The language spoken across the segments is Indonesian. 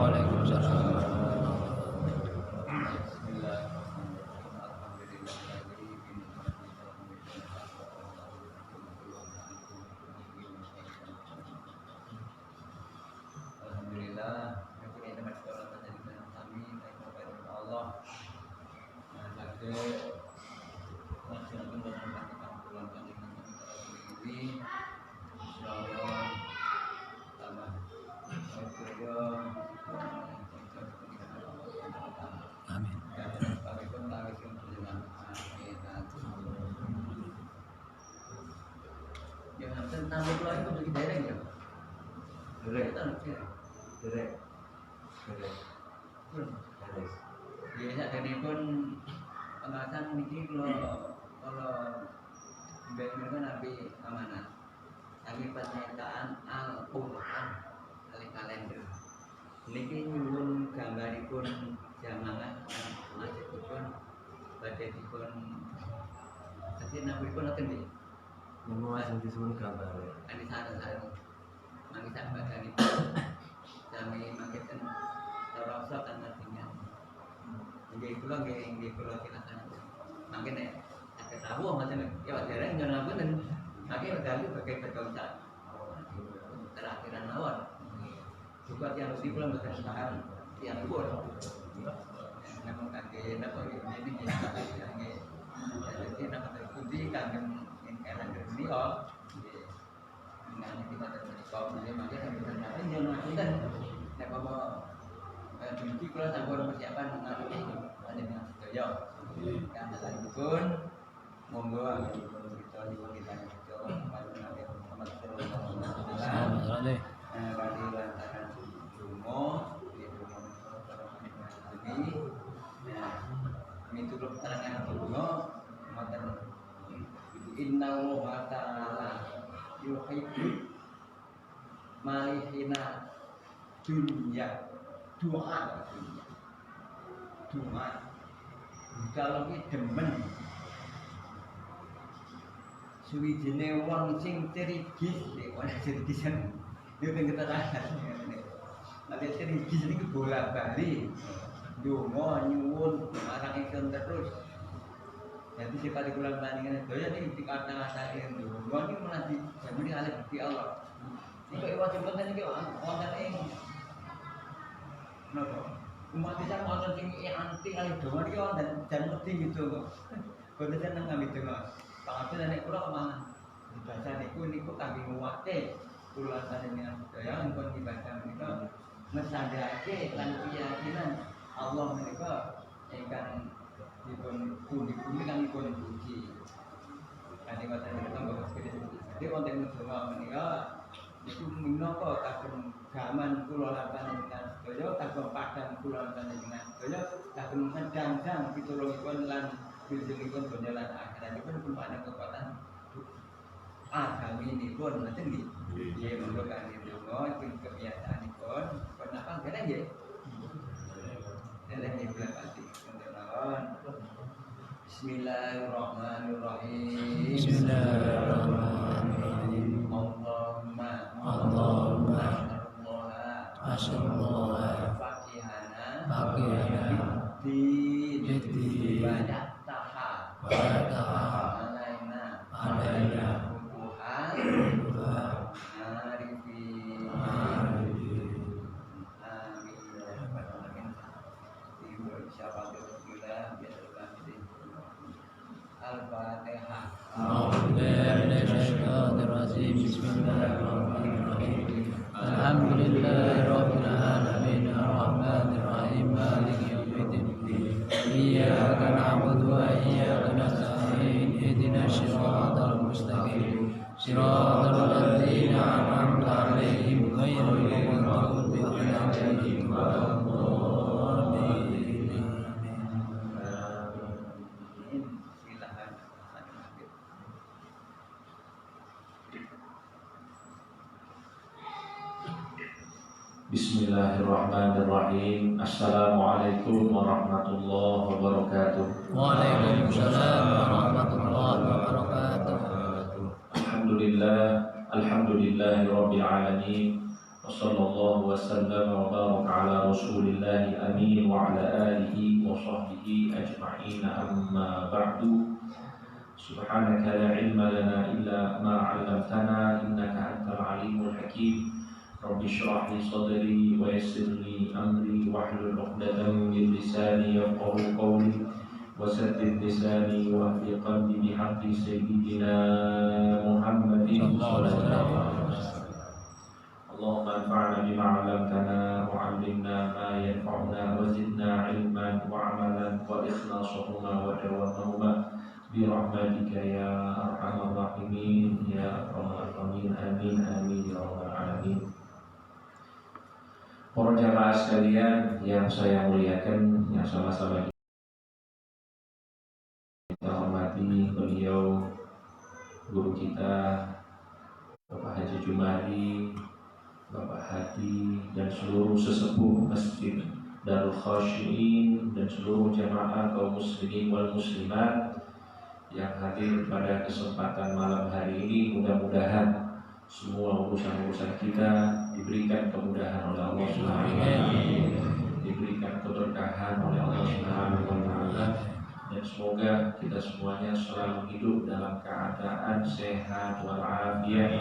Waalaikumsalam. Tamu keluar itu dari daerah ya? Derek itu anaknya? Derek biasa dari pun pengawasan ini kalau benar kan nabi amanah lagi pernyataan Al-Quran kali kalender ini nyuwun gambaripun jamaah masjid pun badai pun jadi nabi pun nanti Memuas yang disebut gambar. Ani sana mangis badan itu kami makin terasa kan artinya nggih kula silakan makin nek ada tahu macam ya wajarnya jangan apa dan makin bergali bagai berdosa terakhiran awal juga yang di pulang bekas tahan yang luar memang kakek nak ini jadi nak terkunci kan karena dari oh, dengan kita terjadi kau jadi makanya kita nanti jangan lakukan, saya bawa dulu kalau sampai persiapan mengatur itu ada dengan setuju, karena saya pun monggo kita kita itu pada nabi Muhammad SAW, bagi lantaran jumo di rumah ini, itu keterangan jumo makan Inna Allah Ta'ala yuhibbu malihina dunia doa kalau ini demen suwijine wong sing cerigis ana cerigisan yo ben keterangan nanti cerigis ini bola-bali donga nyuwun marang ingsun terus. Jadi sifat bulan bandingan itu ya ini dikata-katain dulu. Ini malah di zaman ini alih di Allah. Jika iwat penting ini orang ini, kenapa? Umat Islam orang tinggi anti alih doa ini orang dan mesti gitu kok. Kalau saya nang kami dengar, pak Abdul dan Ekura kemana? Dibaca niku kami muwate ulasan dengan budaya untuk dibaca mereka mesandake dan keyakinan Allah mereka akan dipun kan dipun puji. Nanti kata kita bahas kedua. Jadi konten semua menika itu minangka kagem gaman kula lampahan dengan sedaya kagem padang kula lampahan dengan sedaya kagem medang-dang pitulungipun lan wilujengipun donya lan akhiratipun pun padang kekuatan agaminipun ngoten nggih. Nggih monggo kanthi donga iki kebiasaanipun kenapa kene nggih. Dereng dipelajari Bismillahirrahmanirrahim. Bismillahirrahmanirrahim. Allahumma asyallah fakihana biddi wajataha alaina bukuhan arifin Al-Fatihah. Bismillahirrahmanirrahim. Alhamdulillahirabbil alamin arrahmanir rahim maliki yaumiddin. Iyyaka na'budu wa iyyaka nasta'in ihdinas siratal mustaqim. Siratal ladzina an'amta 'alaihim ghairil maghdubi 'alaihim waladdallin. Bismillahirrahmanirrahim. Assalamualaikum warahmatullahi wabarakatuh. Waalaikumsalam warahmatullahi wabarakatuh. Alhamdulillahirabbil alamin. Wassallallahu wasallam wa baraka ala رسول الله الأمين وعلى آله وصحبه أجمعين. أما بعد، سبحانك لا علم لنا إلا ما علمتنا إنك أنت العليم الحكيم. رب اشرح لي صدري ويسر لي أمري واحلل عقدة من لساني يفقهوا قولي وسدد لساني واهد قلبي بحق سيدنا محمد صلى الله عليه وسلم. اللهم انفعنا بما علمتنا وعلمنا ما ينفعنا وزدنا علما وعملا وإخلاصهما ودوامهما برحمتك يا أرحم الراحمين يا أكرم الأكرمين. آمين آمين يا رب العالمين. Para jamaah sekalian yang saya muliakan, yang sama-sama kita hormati, beliau guru kita Bapak Haji Jumari, Bapak Hadi, dan seluruh sesepuh Masjid Darul Khasyiin dan seluruh jamaah kaum muslimin wal muslimat yang hadir pada kesempatan malam hari ini. Mudah-mudahan semua urusan-urusan kita diberikan kemudahan oleh Allah Subhanahu wa taala, diberikan keberkahan oleh Allah Subhanahu wa taala, dan semoga kita semuanya selalu hidup dalam keadaan sehat walafiat,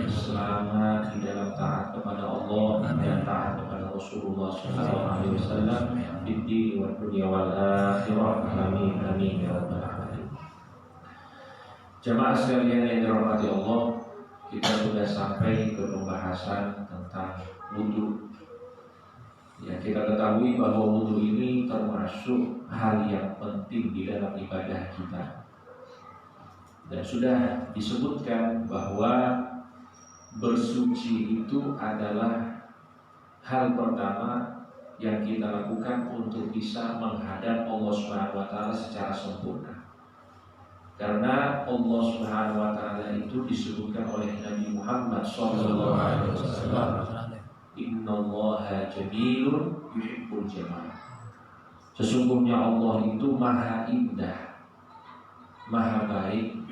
selamat di dalam taat kepada Allah dan taat kepada Rasulullah sallallahu alaihi wasallam di dunia wa dunya wal akhirah. Amin amin ya rabbal alamin. Jamaah sekalian yang dirahmati Allah, kita sudah sampai ke pembahasan tentang wudu. Ya, kita ketahui bahwa wudu ini termasuk hal yang penting di dalam ibadah kita. Dan sudah disebutkan bahwa bersuci itu adalah hal pertama yang kita lakukan untuk bisa menghadap Allah Subhanahu wa taala secara sempurna. Karena Allah Subhanahu wa taala itu disebutkan oleh Nabi Muhammad sallallahu alaihi wasallam, "Innallaha jamilun yuhibbul jamal." Sesungguhnya Allah itu maha indah, maha baik,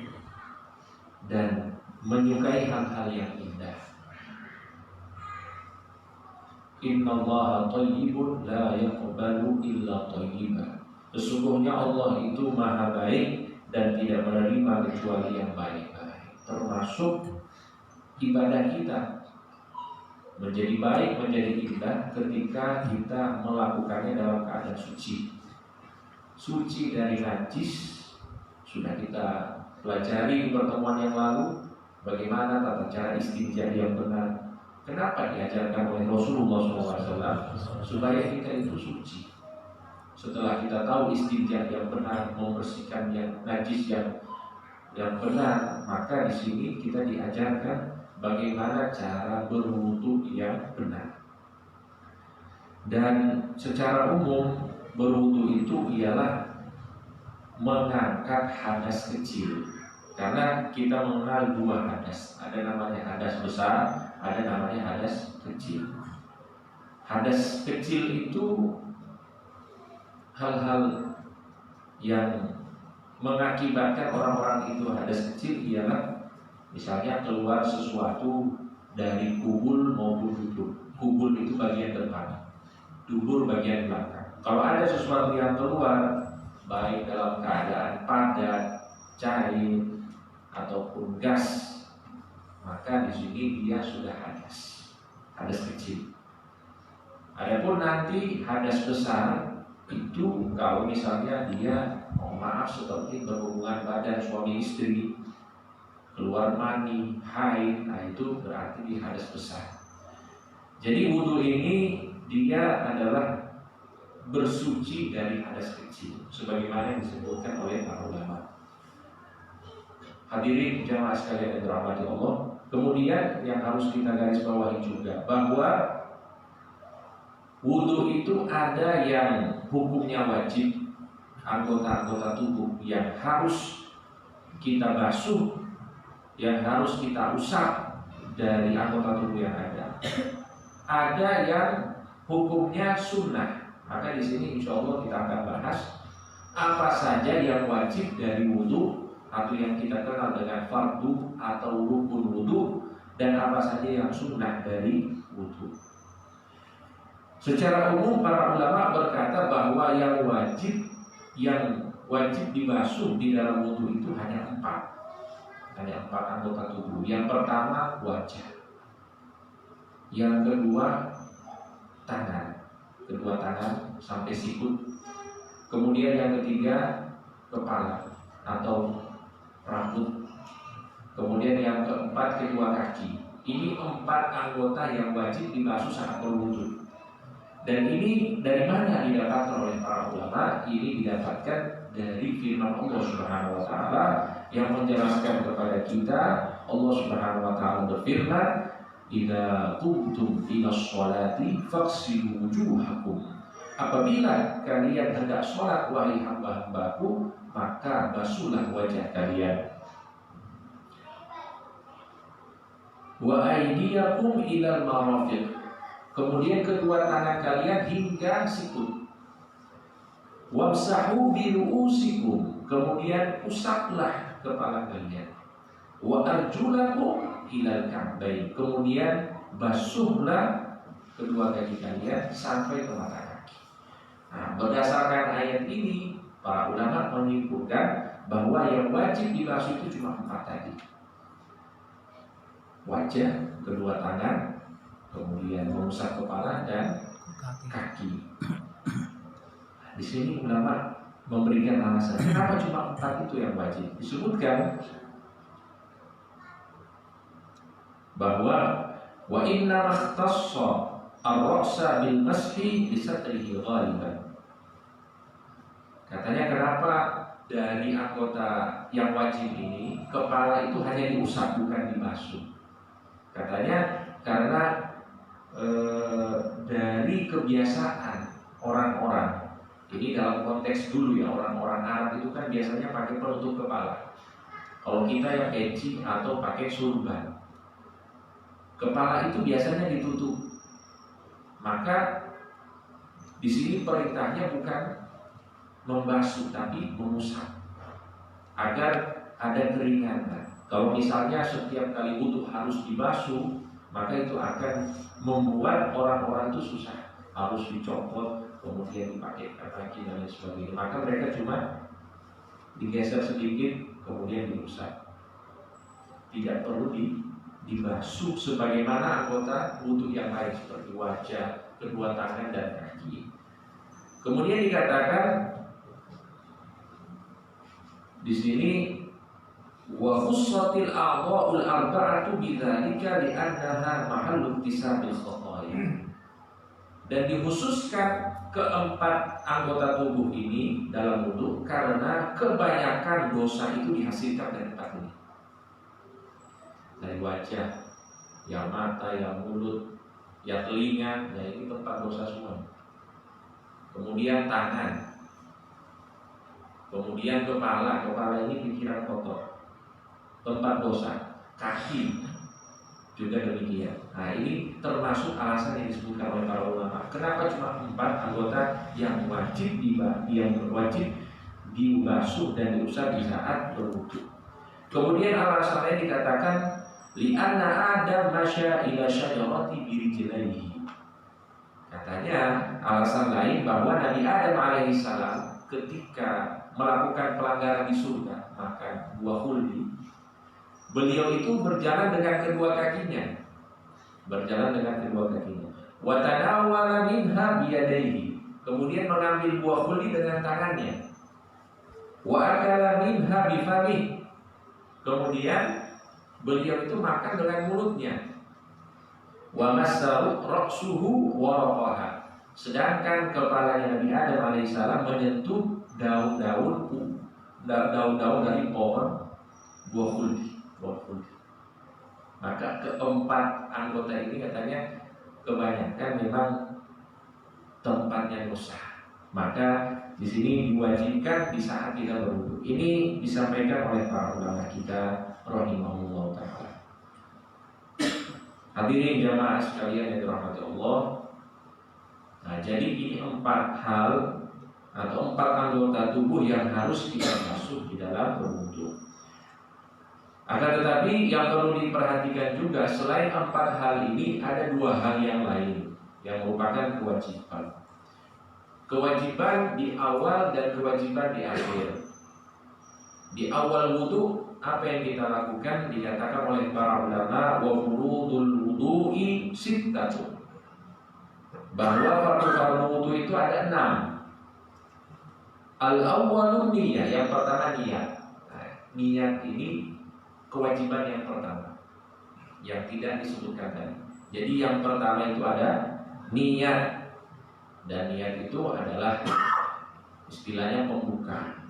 dan menyukai hal-hal yang indah. Innallaha thayyibun la yaqbalu illa thayyiban. Sesungguhnya Allah itu maha baik dan tidak menerima kecuali yang baik-baik. Termasuk ibadah kita menjadi baik, menjadi indah ketika kita melakukannya dalam keadaan suci. Suci dari najis sudah kita pelajari di pertemuan yang lalu, bagaimana tata cara istinja yang benar. Kenapa diajarkan oleh Rasulullah SAW? Supaya kita itu suci. Setelah kita tahu istinja yang benar, membersihkan yang najis yang benar, maka di sini kita diajarkan bagaimana cara berwudu yang benar. Dan secara umum berwudu itu ialah mengangkat hadas kecil. Karena kita mengenal dua hadas, ada namanya hadas besar, ada namanya hadas kecil. Hadas kecil itu hal-hal yang mengakibatkan orang-orang itu hadas kecil ialah misalnya keluar sesuatu dari kubul maupun dubur. Kubul itu bagian depan, dubur bagian belakang. Kalau ada sesuatu yang keluar baik dalam keadaan padat, cair ataupun gas, maka di sini dia sudah hadas kecil. Adapun nanti hadas besar itu kalau misalnya dia maaf seperti berhubungan badan suami istri, keluar mani, haid, nah itu berarti di hadas besar. Jadi wudu ini dia adalah bersuci dari hadas kecil, sebagaimana yang disebutkan oleh para ulama. Hadirin jamaah sekalian yang dirahmati Allah, kemudian yang harus kita garis bawahi juga bahwa wudu itu ada yang hukumnya wajib, anggota-anggota tubuh yang harus kita basuh, yang harus kita usap dari anggota tubuh yang ada. Ada yang hukumnya sunnah. Maka di sini insya Allah kita akan bahas apa saja yang wajib dari wudu atau yang kita kenal dengan fardu atau rukun wudu, dan apa saja yang sunnah dari wudu. Secara umum para ulama berkata bahwa yang wajib dibasuh di dalam wudhu itu hanya empat anggota tubuh. Yang pertama wajah, yang kedua kedua tangan sampai sikut, kemudian yang ketiga kepala atau rambut, kemudian yang keempat kedua kaki. Ini 4 anggota yang wajib dibasuh saat berwudu. Dan ini dari mana didapatkan oleh para ulama? Ini didapatkan dari firman Allah Subhanahu wa taala yang menjelaskan kepada kita. Allah Subhanahu wa taala berfirman, "Idza qumtum ila sholati faghsilu wujuhakum." Apabila kalian hendak sholat wahai hamba-hambaku, maka basuhlah wajah kalian. Wa aydiyakum ilal marafiq. Kemudian kedua tangan kalian hingga sikut. Wamsahu bi ru'usikum. Kemudian usaplah kepala kalian. Wa arjulakum ilal ka'bain. Kemudian basuhlah kedua kaki kalian sampai ke mata kaki. Nah, berdasarkan ayat ini para ulama menyimpulkan bahwa yang wajib dibasuh itu cuma 4 tadi. Wajah, kedua tangan, kemudian mengusap kepala dan kaki. Di sini ulama memberikan alasan kenapa cuma 4 itu yang wajib. Disebutkan bahwa wa inna makhtassa ar-ra'sa bil mashi bi satrihi ghaliban. Katanya kenapa dari anggota yang wajib ini kepala itu hanya diusap bukan dibasuh. Katanya karena dari kebiasaan orang-orang, ini dalam konteks dulu ya, orang-orang Arab itu kan biasanya pakai penutup kepala. Kalau kita yang peci atau pakai surban, kepala itu biasanya ditutup. Maka di sini perintahnya bukan membasuh tapi mengusap agar ada keringanan. Kalau misalnya setiap kali wudu harus dibasuh, maka itu akan membuat orang-orang itu susah, harus dicopot, kemudian dipakai kaki dan lain sebagainya. Maka mereka cuma digeser sedikit, kemudian diusap. Tidak perlu dibasuh sebagaimana anggota wudu yang lain seperti wajah, kedua tangan dan kaki. Kemudian dikatakan di sini wa khussatil a'dha'ul arba'atu bidzalika li'annaha mahallu iktisabil khataaya. Dan dikhususkan keempat anggota tubuh ini dalam wudu karena kebanyakan dosa itu dihasilkan dari tempat ini. Dari wajah, yang mata, yang mulut, yang telinga, nah ini tempat dosa semua. Kemudian tangan, kemudian kepala ini pikiran kotor, tempat dosa, kaki juga demikian. Nah ini termasuk alasan yang disebutkan oleh para ulama. Kenapa cuma 4 anggota yang wajib dibasuh dan diusap di saat berwudu. Kemudian alasannya dikatakan li'anna Adam masya ila syajarati birijlaihi. Katanya alasan lain bahwa Nabi Adam alaihissalam ketika melakukan pelanggaran di surga, makan buah khuldi, beliau itu berjalan dengan kedua kakinya. Wa tanawwala minha biyadaihi. Kemudian mengambil buah khuldi dengan tangannya. Wa akala minha bifamihi. Kemudian beliau itu makan dengan mulutnya. Wa massahu ra'suhu wa raqaha. Sedangkan kepalanya Nabi Adam alaihissalam menyentuh daun-daun dari pohon buah khuldi. Maka keempat anggota ini katanya kebanyakan memang tempatnya dosa. Maka di sini diwajibkan di saat kita berwudu. Ini disampaikan oleh para ulama kita rahimahullah taala. Hadirin jamaah sekalian yang dirahmati Allah. Nah, jadi ini 4 hal atau 4 anggota tubuh yang harus kita basuh di dalam berwudu. Akan tetapi yang perlu diperhatikan juga selain 4 hal ini ada 2 hal yang lain. yang merupakan kewajiban. Kewajiban di awal dan kewajiban di akhir. Di awal wudu, apa yang kita lakukan dikatakan oleh para ulama wa furudul wudu'i sittatun. Bahwa fardu wudu itu ada 6. Al-awwalun niyah, yang pertama niat. Nah, niat ini kewajiban yang pertama yang tidak disebutkan tadi. Jadi yang pertama itu ada niat, dan niat itu adalah istilahnya pembuka.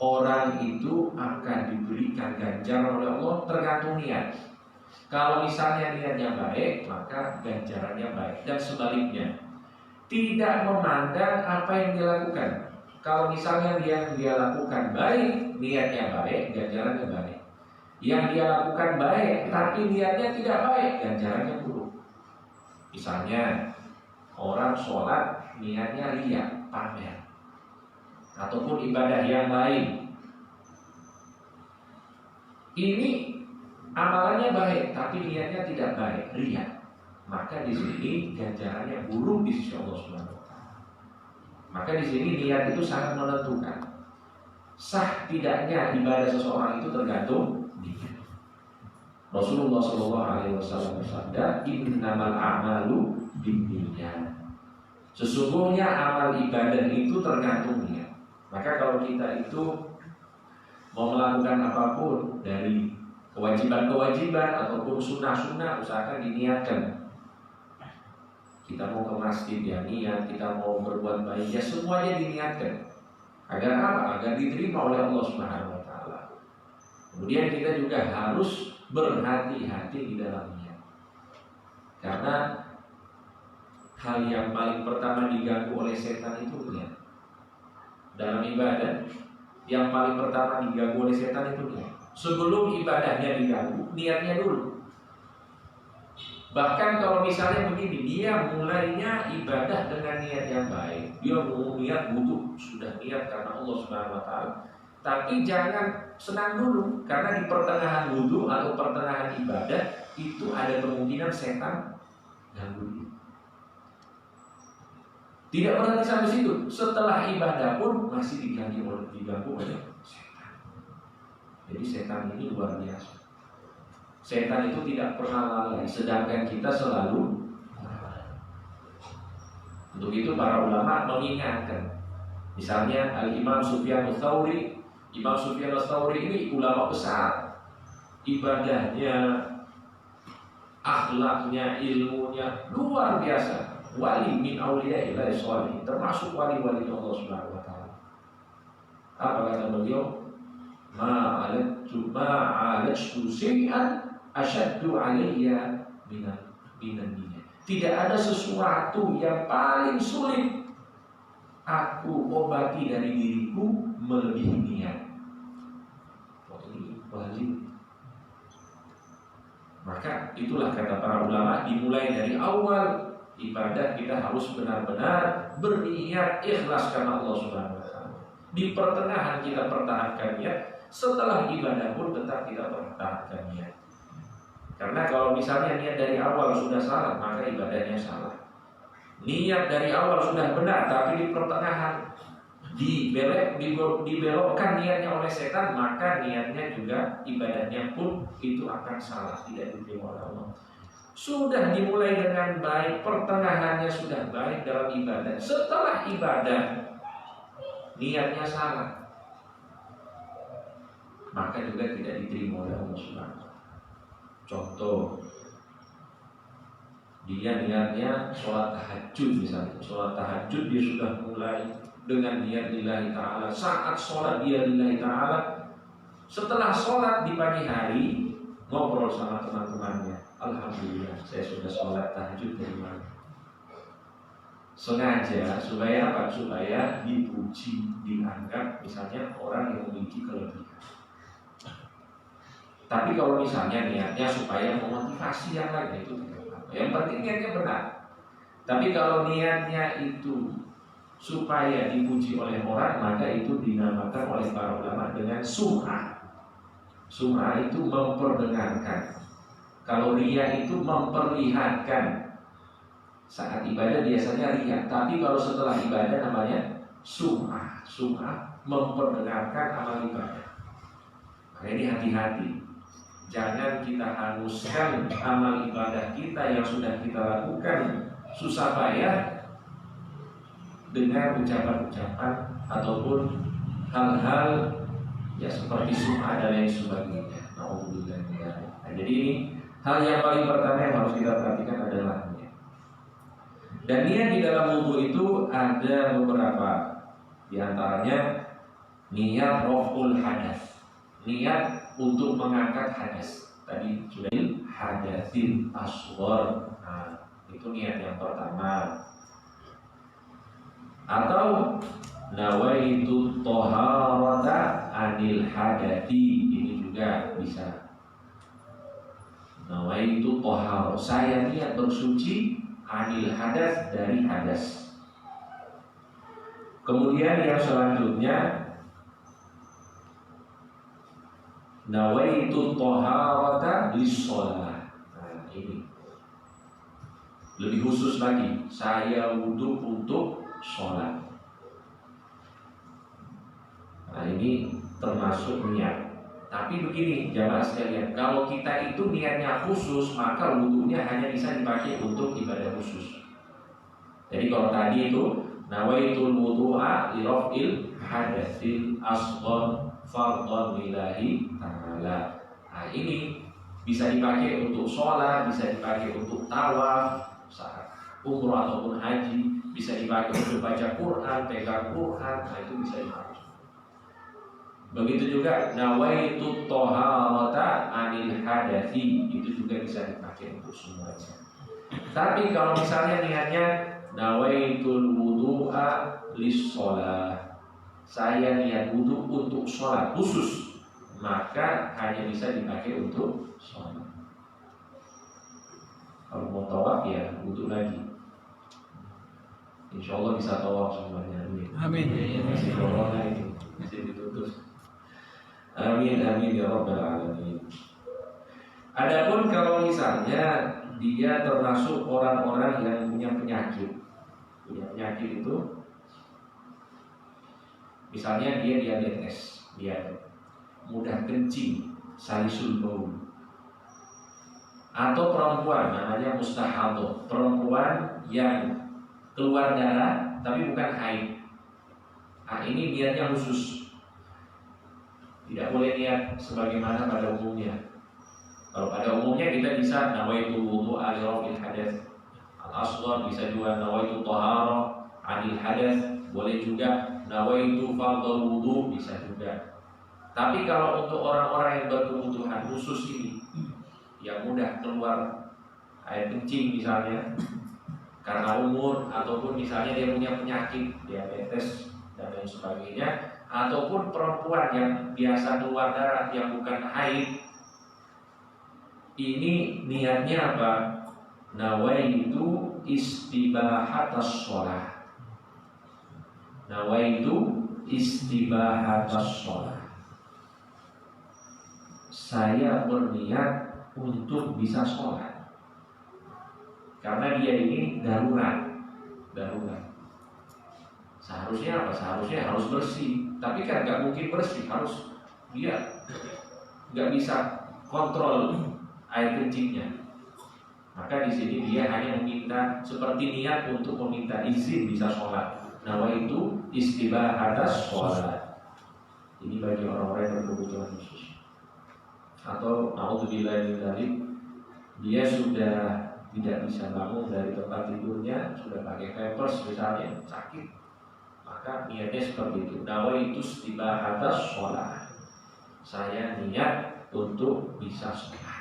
Orang itu akan diberikan ganjaran oleh Allah tergantung niat. Kalau misalnya niatnya baik, maka ganjarannya baik, dan sebaliknya tidak memandang apa yang dilakukan. Kalau misalnya dia lakukan baik, niatnya baik, ganjarannya baik. Yang dia lakukan baik, tapi niatnya tidak baik, ganjarannya buruk. Misalnya orang sholat niatnya riya, pamer, ataupun ibadah yang lain. Ini amalannya baik, tapi niatnya tidak baik, riya. Maka di sini ganjarannya buruk di sisi Allah Subhanahu wa taala. Maka di sini niat itu sangat menentukan sah tidaknya ibadah seseorang itu tergantung niat. Rasulullah SAW bersabda, "Innamal a'malu binniyat." Sesungguhnya amal ibadah itu tergantung niat. Maka kalau kita itu mau melakukan apapun dari kewajiban-kewajiban ataupun sunnah-sunnah, usahakan diniatkan. Kita mau ke masjid ya niat, kita mau berbuat baik ya semuanya diniatkan. Agar apa? Agar diterima oleh Allah Subhanahu wa taala. Kemudian kita juga harus berhati-hati di dalam niat. Karena hal yang paling pertama diganggu oleh setan itu niat. Dalam ibadah yang paling pertama diganggu oleh setan itu niat. Sebelum ibadahnya diganggu, niatnya dulu. Bahkan kalau misalnya begini, dia mulainya ibadah dengan niat yang baik, dia mau niat wudu, sudah niat karena Allah Subhanahu wa taala. Tapi jangan senang dulu, karena di pertengahan wudu atau pertengahan ibadah itu ada kemungkinan setan ganggu dia. Tidak berhenti sampai situ, setelah ibadah pun masih diganggu oleh setan. Jadi setan ini luar biasa. Setan itu tidak pernah lalai, sedangkan kita selalu. Untuk itu para ulama mengingatkan. Misalnya Al-Imam Sufyan Ats-Tsauri. Imam Sufyan Ats-Tsauri ini ulama besar. Ibadahnya, akhlaknya, ilmunya luar biasa. Wali min auliya'illahi sholihin, termasuk wali-wali Allah Subhanahu wa taala. Apa kata beliau? Ma'alajtu syai'an asyaddu alayya minan niyyah. Tidak ada sesuatu yang paling sulit aku obati dari diriku melebihi niat. Ini wajib. Maka itulah kata para ulama, dimulai dari awal ibadah kita harus benar-benar berniat ikhlas karena Allah Subhanahu wa taala. Di pertengahan kita pertahankan niat, setelah ibadah pun tetap kita pertahankan niat. Karena kalau misalnya niat dari awal sudah salah, maka ibadahnya salah. Niat dari awal sudah benar, tapi di pertengahan dibelokkan niatnya oleh setan, maka niatnya juga ibadahnya pun itu akan salah, tidak diterima oleh Allah. Sudah dimulai dengan baik, pertengahannya sudah baik dalam ibadah, setelah ibadah niatnya salah, maka juga tidak diterima oleh Allah Subhanahu. Contoh, dia niatnya sholat tahajud misalnya. Sholat tahajud dia sudah mulai dengan niat lillahi ta'ala. Saat sholat dia lillahi ta'ala. Setelah sholat di pagi hari, ngobrol sama teman-temannya, alhamdulillah saya sudah sholat tahajud dari malam. Sengaja supaya apa? Supaya dipuji, dianggap misalnya orang yang memiliki kelebihan. Tapi kalau misalnya niatnya supaya memotivasi yang lain, itu tidak apa. Yang penting niatnya benar. Tapi kalau niatnya itu supaya dipuji oleh orang, maka itu dinamakan oleh para ulama dengan sum'ah. Sum'ah itu memperdengarkan. Kalau riya itu memperlihatkan. Saat ibadah biasanya riya, tapi kalau setelah ibadah namanya sum'ah. Sum'ah memperdengarkan amal ibadah. Maka ini hati-hati. Jangan kita hanguskan amal ibadah kita yang sudah kita lakukan susah payah dengan ucapan-ucapan ataupun hal-hal ya seperti sum'ah dan lain sebagainya. Nah, jadi ini hal yang paling pertama yang harus kita perhatikan adalah niat. Dan niat di dalam wudu itu ada beberapa, di antaranya niat raf'ul hadas, niat untuk mengangkat hadas. Tadi sudah hadasin asghar. Nah, itu niat yang pertama. Atau nawaitu thaharata anil hadati, ini juga bisa. Nawaitu thahar, saya niat bersuci anil hadas, dari hadas. Kemudian yang selanjutnya nawaitu thaharata lis-shalah. Nah, ini lebih khusus lagi, saya wudu untuk sholat. Nah, ini termasuk niat. Tapi begini jamaah sekalian, kalau kita itu niatnya khusus, maka wudunya hanya bisa dipakai untuk ibadah khusus. Jadi kalau tadi itu nawaitul wudu'a li raf'il hadatsil asghar fardhan lillahi ta'ala. Nah, ini bisa dipakai untuk sholat, bisa dipakai untuk tawaf saat umroh ataupun haji, bisa dipakai untuk baca Quran, pegang Quran. Nah, itu bisa dipakai. Begitu juga nawaitu thaharata anil hadathi, itu juga bisa dipakai untuk semuanya. Tapi kalau misalnya niatnya nawaitul wudu'a lis-shalah, saya niat wudu untuk sholat khusus, maka hanya bisa dipakai untuk sholat. Kalau mau tawaf ya wudu lagi. Insya Allah bisa tawaf semuanya. Amin. Masih corona ini masih ditutup. Amin amin ya rabbal alamin. Adapun kalau misalnya dia termasuk orang-orang yang punya penyakit itu, misalnya dia diabetes, dia mudah kencing, salisul baul, atau perempuan namanya mustahadah, perempuan yang keluar darah tapi bukan haid. Nah, ini niatnya khusus. Tidak boleh niat sebagaimana pada umumnya. Kalau pada umumnya kita bisa nawaitu wudu'a li raf'il hadath al-asghar, bisa juga nawaitu thaharah anil hadath, boleh juga nawaitu fardhu wudu, bisa juga. Tapi kalau untuk orang-orang yang berkebutuhan khusus ini, yang mudah keluar air kencing misalnya karena umur, ataupun misalnya dia punya penyakit diabetes dan lain sebagainya, ataupun perempuan yang biasa keluar darah yang bukan haid, ini niatnya apa? Nawaitu istibahatas sholah. Nawaitu istibahatas sholah. Saya berniat untuk bisa sholat. Karena dia ini darurat. Seharusnya apa? Seharusnya harus bersih. Tapi kan nggak mungkin bersih, harus dia nggak bisa kontrol air kencingnya. Maka di sini dia hanya meminta seperti niat untuk meminta izin bisa sholat. Nawaitu istibahatas sholat. Ini bagi orang-orang yang berkebutuhan khusus. Atau naudzubillah min dzalik, dia sudah tidak bisa bangun dari tempat tidurnya, sudah pakai pampers misalnya, sakit, maka niatnya seperti itu. Nawaitu istibahatas sholat. Saya niat untuk bisa sholat.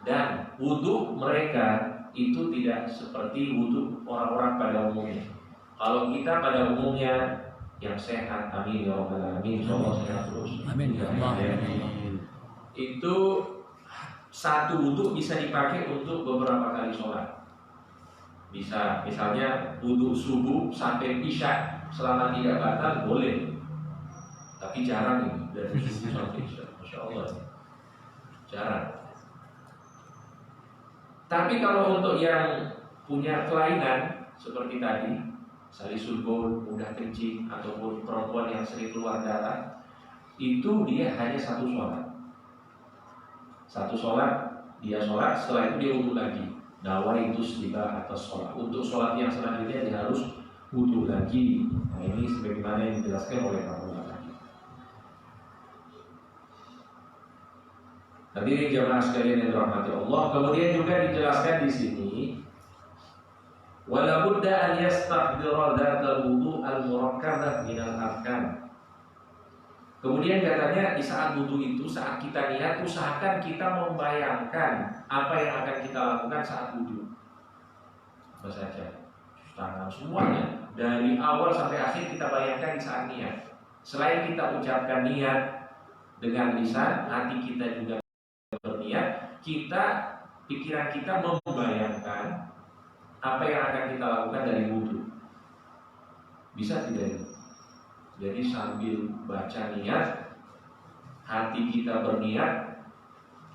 Dan wudhu mereka itu tidak seperti wudhu orang-orang pada umumnya. Kalau kita pada umumnya yang sehat, amin ya rabbal alamin, insyaallah sehat terus. Amin ya Allah. Itu satu wudhu bisa dipakai untuk beberapa kali sholat. Bisa, misalnya wudhu subuh sampai isya selama 3 batal boleh. Tapi jarang ini dari subuh sampai isya, masya Allah, jarang. Tapi kalau untuk yang punya kelainan seperti tadi, salisul baul, mudah kencing, ataupun perempuan yang sering keluar darah, itu dia hanya satu sholat. Satu sholat, dia sholat, setelah itu dia wudhu lagi. Nawaitu istibah atas sholat. Untuk sholat yang selanjutnya dia harus wudhu lagi. Nah ini sebagaimana yang dijelaskan oleh para ulama. Hadirin jamaah sekalian yang dirahmati Allah, kemudian juga dijelaskan di sini, wala budda an yastahdira dzatal wudu al-murakkabah minal arkan. Kemudian katanya di saat wudu itu, saat kita niat, usahakan kita membayangkan apa yang akan kita lakukan saat wudu. Apa saja, tangan semuanya dari awal sampai akhir kita bayangkan di saat niat. Selain kita ucapkan niat dengan lisan, hati kita juga berniat, pikiran kita membayangkan apa yang akan kita lakukan dari wudhu. Bisa tidak? Jadi sambil baca niat, hati kita berniat,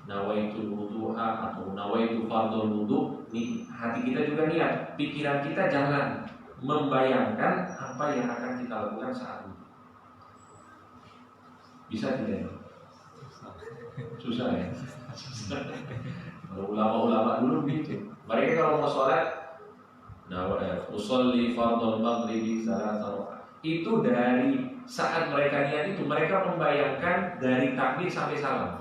nawaitul wudu'a atau nawaitu fardhul wudu, nih hati kita juga niat, pikiran kita jalan membayangkan apa yang akan kita lakukan saat wudhu. Bisa tidak? Susah ya. Ulama-ulama dulu begitu. Mereka kalau mau sholat, usolli fardhul maghribi salasa rakaat. Itu dari saat mereka niat itu, mereka membayangkan dari takbir sampai salam.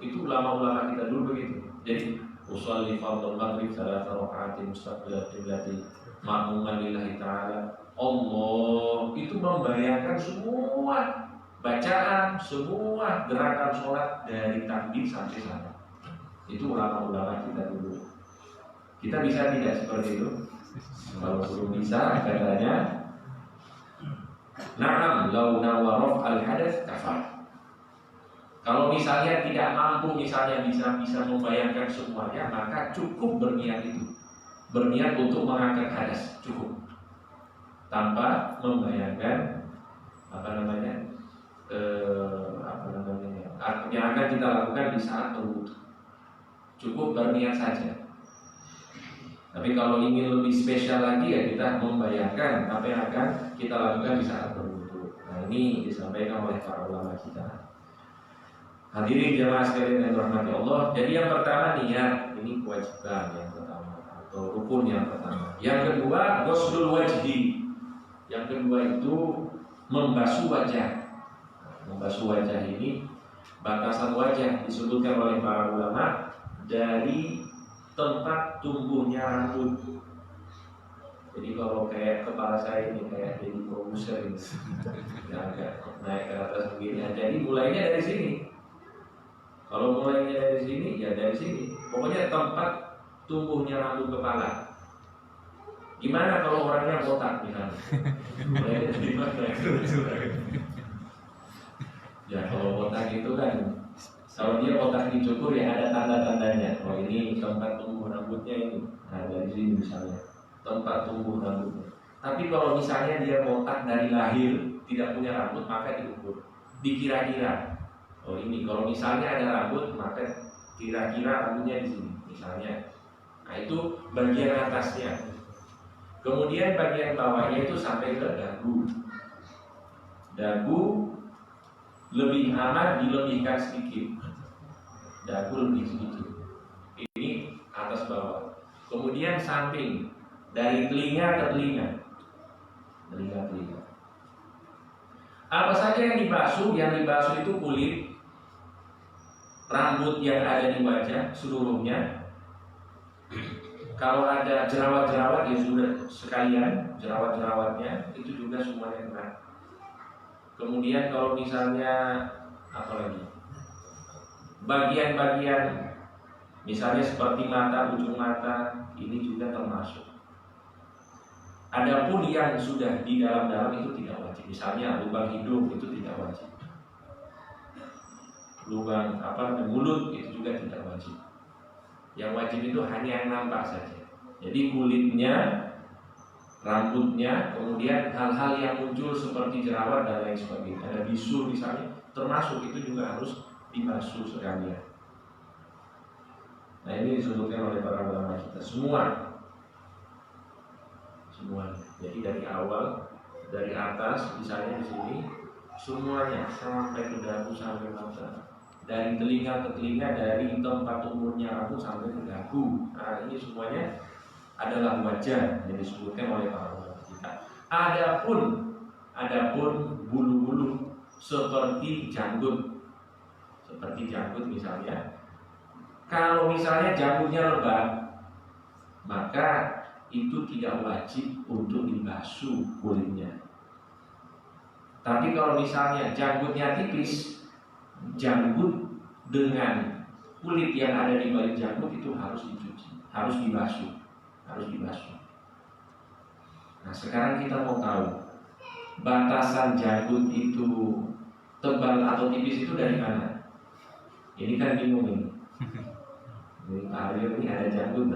Itu ulama-ulama kita dulu begitu. Jadi usolli fardhul maghrib salasa rakaat mustaqbilat qiblati ma'muman lillahi ta'ala. Allah itu membayangkan semua bacaan, semua gerakan sholat dari takbir sampai salam. Itu ulama-ulama kita dulu. Kita bisa tidak seperti itu? Kalau belum bisa, katanya, na'am lau nawarof al-hadath kafar. Kalau misalnya tidak mampu, misalnya bisa membayangkan semuanya, maka cukup berniat itu. Berniat untuk mengangkat hadas, cukup. Tanpa membayangkan yang akan kita lakukan di saat berwudu. Cukup berniat saja. Tapi kalau ingin lebih spesial lagi, ya kita membayangkan apa yang akan kita lakukan di saat berwudu. Nah ini disampaikan oleh para ulama kita. Hadirin jamaah sekalian yang dirahmati Allah. Jadi yang pertama niat, ini kewajiban yang pertama atau rukun yang pertama. Yang kedua ghuslul wajhi. Yang kedua itu membasuh wajah. Membasuh wajah ini, batasan wajah disebutkan oleh para ulama dari tempat tumbuhnya rambut. Jadi kalau kayak kepala saya ini kayak jadi produser ini, agak naik ke atas begini. Jadi mulainya dari sini. Kalau mulainya dari sini, ya dari sini. Pokoknya tempat tumbuhnya rambut kepala. Gimana kalau orangnya botak misalnya? Mulainya dari mana? Ya kalau botak itu kan, kalau dia botak dicukur ya ada tanda-tandanya. Oh ini tempat tumbuh rambutnya ini. Nah dari sini misalnya tempat tumbuh rambutnya. Tapi kalau misalnya dia botak dari lahir, tidak punya rambut, maka diukur, dikira-kira. Oh ini kalau misalnya ada rambut, maka kira-kira rambutnya di sini misalnya. Nah itu bagian atasnya. Kemudian bagian bawahnya itu sampai ke dagu. Dagu lebih aman dilebihkan sedikit. Dagu lebih sedikit. Ini atas bawah. Kemudian samping dari telinga ke telinga. Telinga. Apa saja yang dibasuh? Yang dibasuh itu kulit, rambut yang ada di wajah seluruhnya. Kalau ada jerawat-jerawat ya sudah sekalian jerawat-jerawatnya itu juga semuanya kena. Kemudian kalau misalnya apa lagi? Bagian-bagian misalnya seperti mata, ujung mata, ini juga termasuk. Adapun yang sudah di dalam-dalam itu tidak wajib. Misalnya lubang hidung itu tidak wajib. Lubang mulut itu juga tidak wajib. Yang wajib itu hanya yang nampak saja. Jadi kulitnya, rambutnya, kemudian hal-hal yang muncul seperti jerawat dan lain sebagainya. Ada bisul misalnya, termasuk itu juga harus dibasuh sekalian. Nah ini disebutkan oleh para ulama kita semua. Jadi dari awal, dari atas misalnya di sini semuanya sampai ke dagu sampai mata, dari telinga ke telinga, dari tempat tumbuhnya rambut sampai ke dagu. Nah ini semuanya adalah wajah yang disebutkan oleh para ulama kita. Adapun bulu-bulu seperti janggut misalnya, kalau misalnya janggutnya lebat, maka itu tidak wajib untuk dibasuh kulitnya. Tapi kalau misalnya janggutnya tipis, janggut dengan kulit yang ada di balik janggut itu harus dicuci, harus dibasuh. Nah sekarang kita mau tahu batasan janggut itu tebal atau tipis itu dari mana? Ini kan bingung ini. Ini Pak Aryo ini ada janggut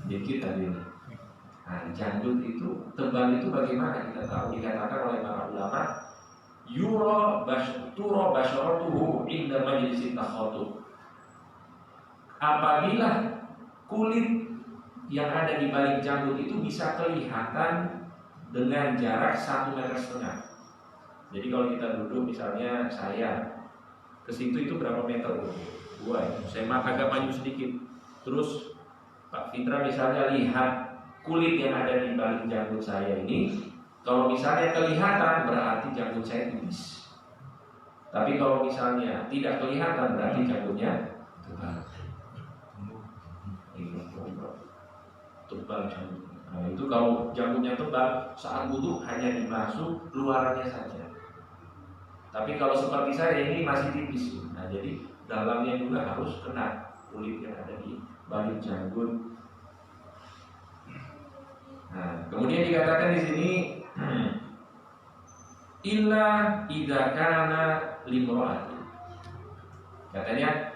dikit tadi ini. Nah, janggut itu tebal itu bagaimana kita tahu? Dikatakan oleh para ulama, turo basyaratuhu inda majlisit takhotub. Apabila kulit yang ada di balik janggut itu bisa kelihatan dengan jarak 1,5 meter. Jadi kalau kita duduk misalnya saya ke situ itu berapa meter? Saya agak maju sedikit. Terus Pak Fitra misalnya lihat kulit yang ada di balik janggut saya ini, kalau misalnya kelihatan berarti janggut saya tipis. Tapi kalau misalnya tidak kelihatan berarti janggutnya tebal janggut. Nah, itu kalau janggutnya tebal saat wudhu hanya dibasuh luarannya saja. Tapi kalau seperti saya ini masih tipis. Nah, jadi dalamnya juga harus kena kulit yang ada di balik janggut. Nah, kemudian dikatakan di sini illa idza kana limra'atin. Katanya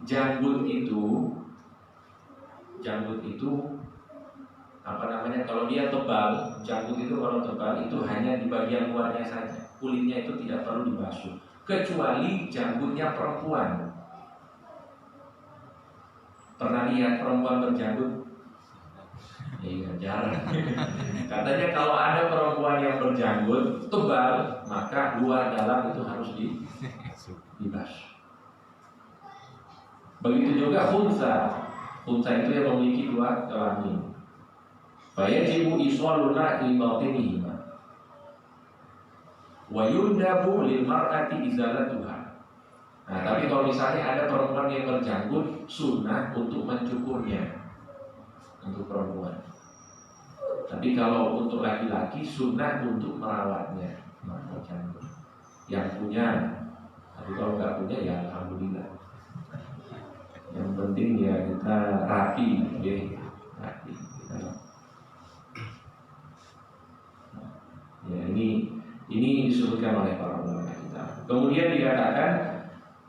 janggut itu kalau dia tebal, janggut itu kalau tebal itu hanya di bagian luarnya saja. Kulitnya itu tidak perlu dibasuh kecuali janggutnya perempuan. Pernah lihat perempuan berjanggut? Iya, jarang. Katanya kalau ada perempuan yang berjanggut tebal, maka luar dalam itu harus dibasuh. Begitu juga khunsa. Khunsa itu yang memiliki 2 kelamin. Fayajibu iswaluna li batinihima. Wa yundabu lil mar'ati izalatuha. Nah, tapi kalau misalnya ada perempuan yang berjanggut, sunnah untuk mencukurnya untuk perempuan. Tapi kalau untuk laki-laki sunnah untuk merawatnya, janggut. Yang punya, tapi kalau nggak punya ya alhamdulillah. Yang penting ya kita rapi, ya. Rapi. Ya ini disebutkan oleh para ulama kita. Kemudian dikatakan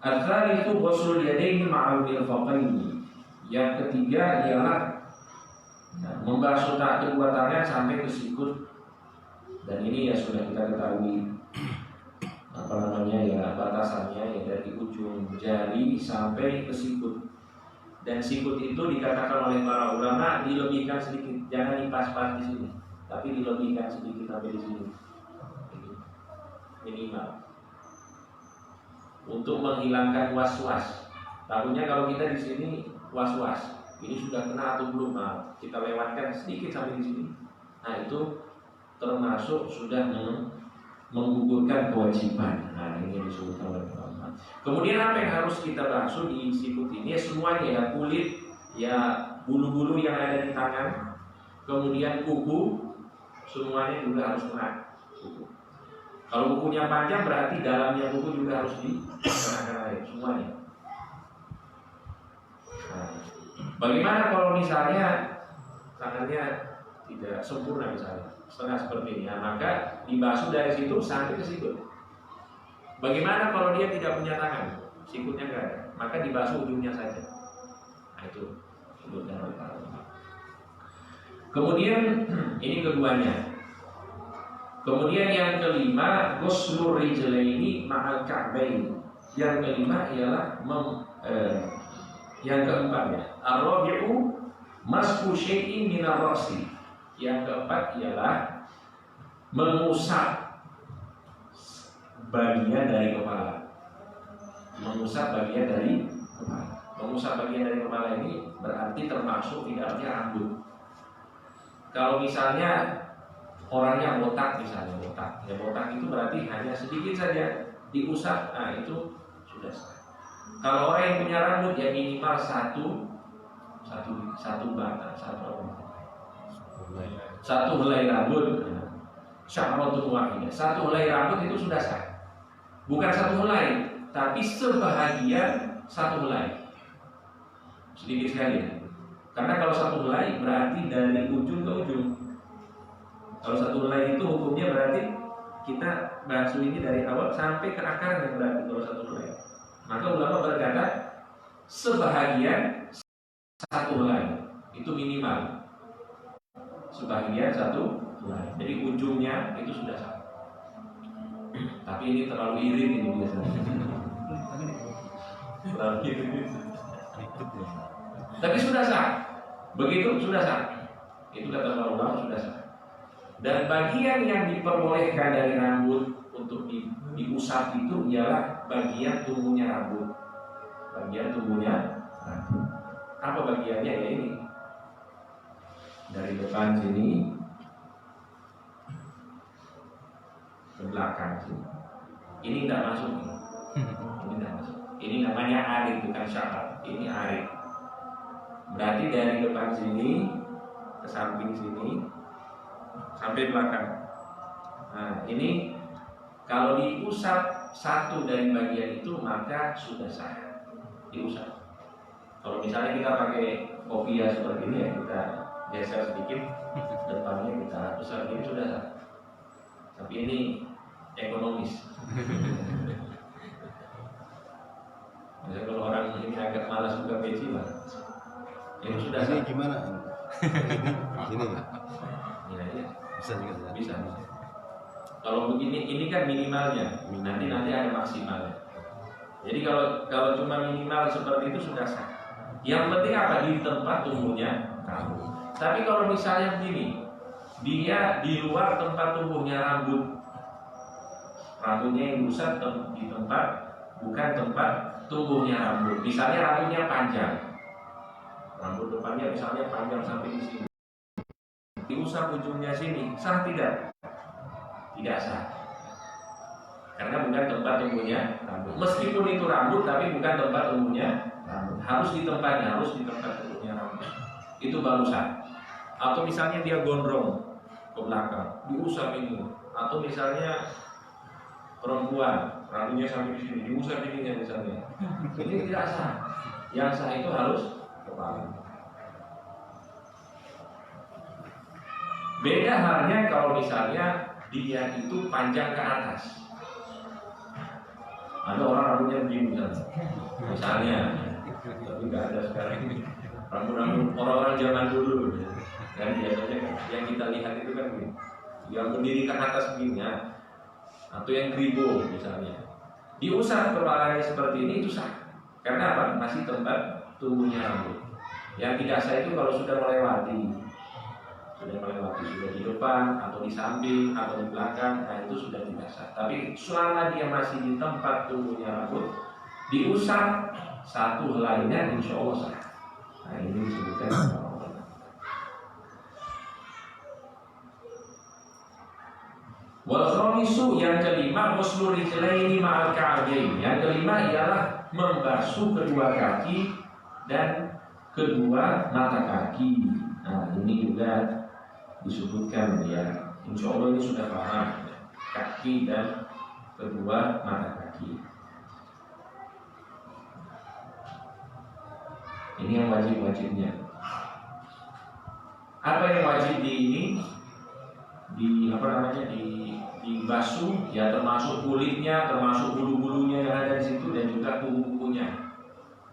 ats-tsalitsu ghuslul yadaini ma'al mirfaqaini. Yang ketiga ialah membasuh kedua tangan sampai ke sikut. Dan ini ya sudah kita ketahui batasannya ya dari ujung jari sampai ke sikut. Dan sikut itu dikatakan oleh para ulama dilebihkan sedikit, jangan dipas-pas di sini, tapi dilebihkan sedikit sampai di sini minimal untuk menghilangkan was-was. Takutnya kalau kita di sini was-was, ini sudah kena atau belum, kita lewatkan sedikit sampai di sini. Nah itu termasuk sudah menggugurkan kewajiban. Nah ini disebutkan oleh ulama. Kemudian apa yang harus kita basuh di sikut ini? Semuanya ya, kulit, ya bulu-bulu yang ada di tangan, kemudian kuku, semuanya juga harus kena kuku. Kalau kukunya panjang berarti dalamnya kuku juga harus dikenakan air semuanya. Nah, bagaimana kalau misalnya tangannya tidak sempurna misalnya setengah seperti ini, maka dibasuh dari situ sampai ke sikut. Bagaimana kalau dia tidak punya tangan, sikutnya nggak ada, maka dibasuh ujungnya saja. Nah itu sebutkan oleh para ulama. Kemudian ini keduanya. Kemudian yang kelima, ghuslur rijlaini ma'al ka'bain. Yang kelima ialah Yang keempat ya, ar-rabi'u masku syai'in minar ra'si. Yang keempat ialah mengusap bagian dari kepala. Mengusap bagian dari kepala. Mengusap bagian dari kepala ini berarti termasuk di dalamnya rambut. Kalau misalnya orangnya botak misalnya, botak itu berarti hanya sedikit saja diusap, nah itu sudah sah. Kalau orang yang punya rambut ya minimal satu helai rambut, sya'ratun wahidah. Satu helai rambut itu sudah sah. Bukan satu helai, tapi sebahagian satu helai. Sedikit sekali ya. Karena kalau satu helai berarti dari ujung ke ujung. Kalau satu helai itu hukumnya berarti kita basuh ini dari awal sampai ke akarnya, berarti kalau satu helai. Maka ulama berkata sebahagian satu helai itu minimal. Sebahagian satu helai. Jadi ujungnya itu sudah sah. Tapi ini terlalu irit ini biasanya. Terlalu irit. Tapi sudah sah. Begitu sudah sah. Itu kata para ulama sudah sah. Dan bagian yang diperbolehkan dari rambut untuk diusap itu ialah bagian tumbuhnya rambut. Bagian tumbuhnya rambut. Apa bagiannya ya ini? Dari depan sini ke belakang sini. Ini tidak masuk. Ini tidak masuk. Ini namanya arit, bukan syarat. Ini arit. Berarti dari depan sini ke samping sini sampai belakang. Nah, ini kalau diusap satu dari bagian itu maka sudah sah. Diusap. Kalau misalnya kita pakai kopiah seperti ini ya, kita geser sedikit depannya, kita usap ini sudah sah. Tapi ini ekonomis. Misalnya kalau orang ini agak malas buka peci lah, ini sudah sah. Ini gimana? Ini Ya. bisa juga ya? Bisa. Kalau begini, ini kan minimalnya. Nanti ada maksimalnya. Jadi kalau cuma minimal seperti itu sudah sah. Yang penting apa? Di tempat tumbuhnya rambut. Tapi kalau misalnya begini, dia di luar tempat tumbuhnya rambut, rambutnya yang diusap di tempat bukan tempat tumbuhnya rambut. Misalnya rambutnya panjang, rambut depannya misalnya panjang sampai di sini, diusap ujungnya sini, sah tidak? Tidak sah. Karena bukan tempat tumbuhnya rambut. Meskipun itu rambut, tapi bukan tempat tumbuhnya rambut. Harus di tempatnya, harus di tempat tumbuhnya rambut. Itu baru sah. Atau misalnya dia gondrong ke belakang, diusap ini. Atau misalnya perempuan, rambutnya sampai di sini, diusap ininya misalnya. Ini tidak sah. Yang sah itu harus kepala. Beda halnya kalau misalnya dia itu panjang ke atas. Ada orang rambutnya begini misalnya, tapi nggak ada sekarang ini. Rambut orang-orang zaman dulu, dan biasanya yang kita lihat itu kan begini, yang berdiri ke atas begini, ya. Atau yang kribo misalnya, diusap kepalanya seperti ini itu sah. Karena apa? Masih tempat tumbuhnya rambut. Yang tidak sah itu kalau sudah melewati, sudah di depan atau di samping atau di belakang, nah itu sudah tidak sah. Tapi selama dia masih di tempat tumbuhnya rambut, diusap satu helainya insya Allah sah. Nah ini disebutkan wal khamisu, yang kelima, ghuslu rijlaini ma'al ka'bain. Yang kelima ialah membasuh kedua kaki dan kedua mata kaki. Nah ini juga disebutkan ya, insya Allah ini sudah paham ya. Kaki dan kedua mata kaki. Ini yang wajib-wajibnya. Apa yang wajib dibasuh ya, termasuk kulitnya, termasuk bulu-bulunya yang ada di situ, dan juga kuku-kukunya.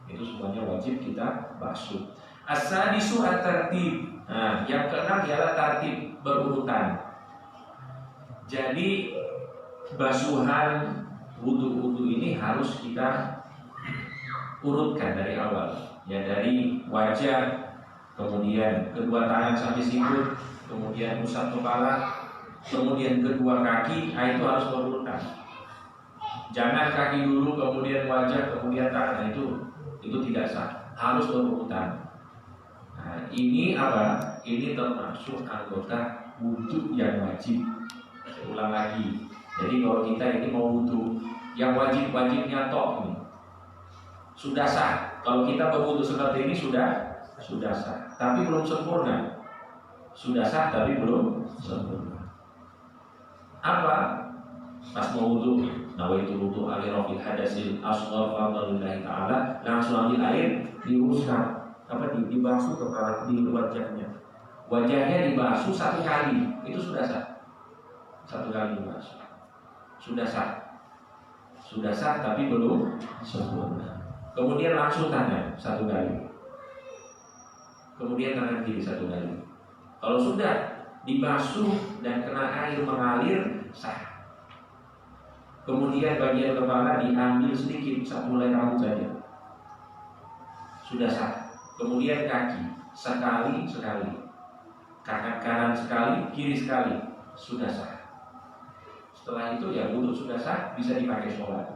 Itu semuanya wajib kita basuh. As-sadisu at-tartib. Nah, yang keenam ialah tartib, berurutan. Jadi basuhan wudu-wudu ini harus kita urutkan dari awal. Ya, dari wajah, kemudian kedua tangan sampai sikut, kemudian usap kepala, kemudian kedua kaki, itu harus berurutan. Jangan kaki dulu, kemudian wajah, kemudian tangan, itu tidak sah, harus berurutan. Nah, ini apa? Ini termasuk anggota wudhu yang wajib. Saya ulang lagi. Jadi kalau kita ini mau wudhu, yang wajib-wajibnya tok nih, sudah sah. Kalau kita berwudhu seperti ini sudah sah, tapi belum sempurna. Sudah sah tapi belum sempurna. Apa? Pas mau wudhu, nawaitu wudhu ali rafil hadasil asghar fadlillahi ta'ala, langsung ambil air, diusap, dibasuh kepala, di wajahnya. Wajahnya dibasuh 1 kali, itu sudah sah. 1 kali dibasuh, sudah sah tapi belum sempurna. Kemudian langsung tangan 1 kali, kemudian tangan kiri 1 kali. Kalau sudah dibasuh dan kena air mengalir, sah. Kemudian bagian kepala diambil sedikit, 1 helai rambut saja, sudah sah. Kemudian kaki sekali, kanan sekali, kiri sekali, sudah sah. Setelah itu ya wudhu sudah sah, bisa dipakai sholat.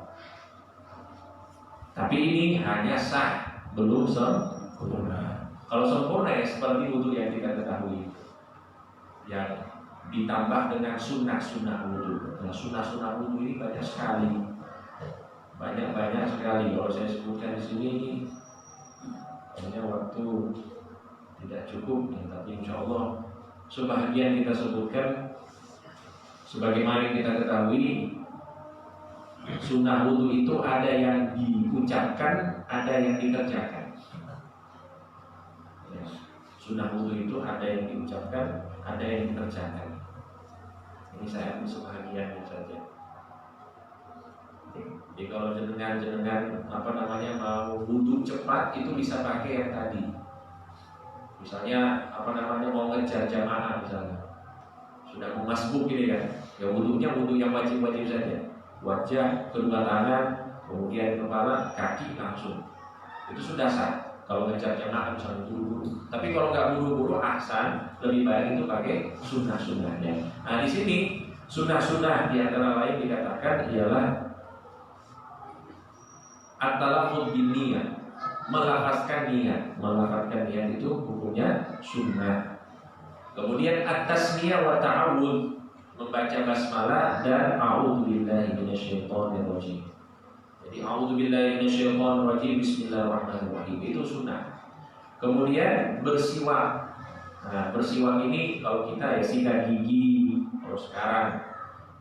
Tapi ini hanya sah, belum sempurna. Kalau sempurna ya seperti wudhu yang kita ketahui, yang ditambah dengan sunnah-sunnah wudhu. Nah, sunnah-sunnah wudhu ini banyak sekali. Kalau saya sebutkan di sini, hanya waktu tidak cukup ya, tapi insya Allah sebahagian kita sebutkan. Sebagaimana kita ketahui, sunnah wudhu itu ada yang diucapkan, ada yang dikerjakan. Ya, sunnah wudhu itu ada yang diucapkan, ada yang dikerjakan. Ini saya ambil sebahagian saja. Jadi kalau jenengan mau wudhu cepat, itu bisa pakai yang tadi. Misalnya mau ngejar jamaah misalnya, sudah mau masbuk ini kan, ya wudhunya wudhu yang wajib-wajib saja. Wajah, kedua tangan, kemudian kepala, kaki langsung. Itu sudah sah. Kalau ngejar jamaah misalnya buru-buru. Tapi kalau nggak buru-buru, ahsan, lebih baik itu pakai sunnah-sunnahnya. Nah di sini sunnah-sunnah di antara lain dikatakan ialah at-talaffuz bin niyah, melafazkan niat itu hukumnya sunnah. Kemudian at-tasmiyah wa ta'awudz, membaca basmalah dan a'udzubillahi minasyaitonirrajim. Jadi a'udzubillahi minasyaitonirrajim, bismillahirrahmanirrahim, itu sunnah. Kemudian bersiwak. Nah, bersiwak ini kalau kita ya sikat gigi. Kalau sekarang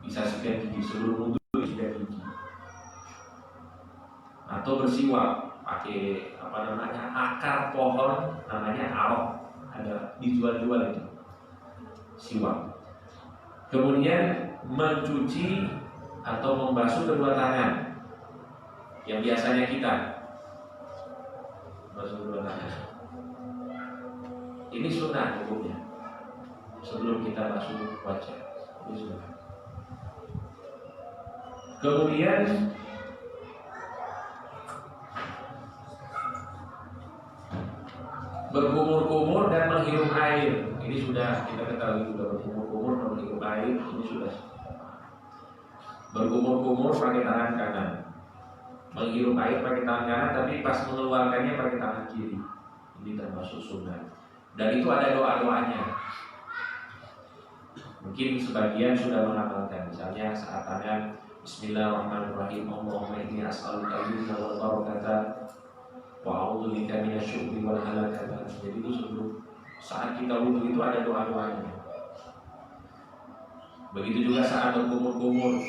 bisa sikat gigi sebelum wudhu, sikat gigi. Atau bersiwak pakai akar pohon namanya arok, ada dijual-jual itu siwak. Kemudian mencuci atau membasuh kedua tangan, yang biasanya kita basuh kedua tangan. Ini sunnah hukumnya. Sebelum kita basuh wajah, ini sunnah. Kemudian berkumur-kumur dan menghirup air. Ini sudah kita ketahui, sudah berkumur-kumur dan menghirup air. Ini sudah. Berkumur-kumur pakai tangan kanan, menghirup air pakai tangan kanan, tapi pas mengeluarkannya pakai tangan kiri. Ini termasuk sunnah. Dan itu ada doa-doanya. Mungkin sebagian sudah menghafalkan. Misalnya saat tangan Bismillahirrahmanirrahim, Allahumma inni as'aluka al-yumna wal barakata wa a'udzubika minasyuhri wal halakata. Jadi itu sebelum saat kita wudhu itu ada doa-doanya. Begitu juga saat berkumur-kumur,